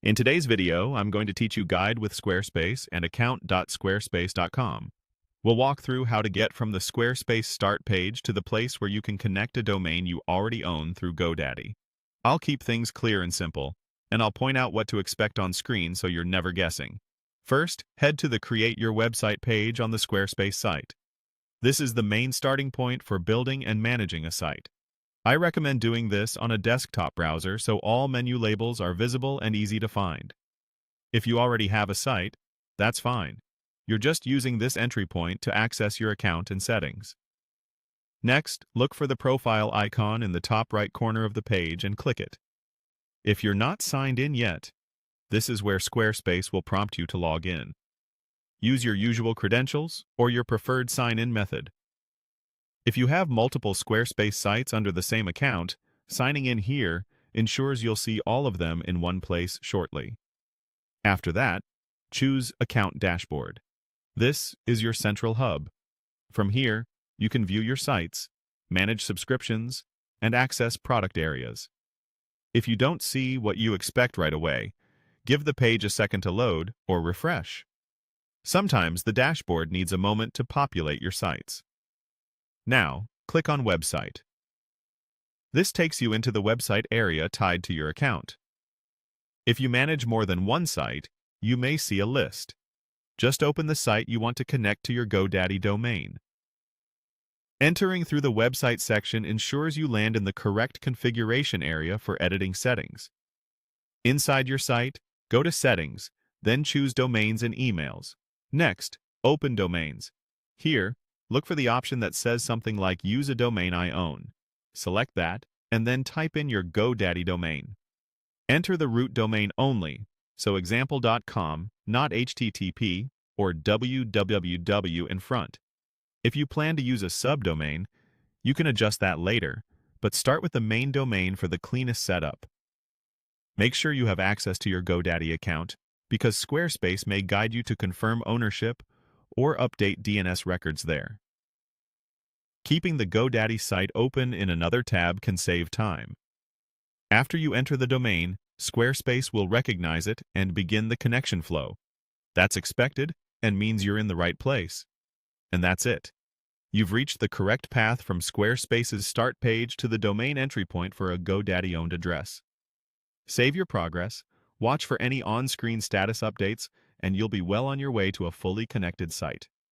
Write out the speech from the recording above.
In today's video, I'm going to teach you Guide with Squarespace and account.squarespace.com. We'll walk through how to get from the Squarespace start page to the place where you can connect a domain you already own through GoDaddy. I'll keep things clear and simple, and I'll point out what to expect on screen so you're never guessing. First, head to the Create Your Website page on the Squarespace site. This is the main starting point for building and managing a site. I recommend doing this on a desktop browser so all menu labels are visible and easy to find. If you already have a site, that's fine. You're just using this entry point to access your account and settings. Next, look for the profile icon in the top right corner of the page and click it. If you're not signed in yet, this is where Squarespace will prompt you to log in. Use your usual credentials or your preferred sign-in method. If you have multiple Squarespace sites under the same account, signing in here ensures you'll see all of them in one place shortly. After that, choose Account Dashboard. This is your central hub. From here, you can view your sites, manage subscriptions, and access product areas. If you don't see what you expect right away, give the page a second to load or refresh. Sometimes the dashboard needs a moment to populate your sites. Now, click on Website. This takes you into the website area tied to your account. If you manage more than one site, you may see a list. Just open the site you want to connect to your GoDaddy domain. Entering through the website section ensures you land in the correct configuration area for editing settings. Inside your site, go to Settings, then choose Domains and Emails. Next, open Domains. Here, look for the option that says something like Use a domain I own. Select that, and then type in your GoDaddy domain. Enter the root domain only, so example.com, not HTTP or www in front. If you plan to use a subdomain, you can adjust that later, but start with the main domain for the cleanest setup. Make sure you have access to your GoDaddy account, because Squarespace may guide you to confirm ownership or update DNS records there. Keeping the GoDaddy site open in another tab can save time. After you enter the domain, Squarespace will recognize it and begin the connection flow. That's expected and means you're in the right place. And that's it. You've reached the correct path from Squarespace's start page to the domain entry point for a GoDaddy-owned address. Save your progress, watch for any on-screen status updates, and you'll be well on your way to a fully connected site.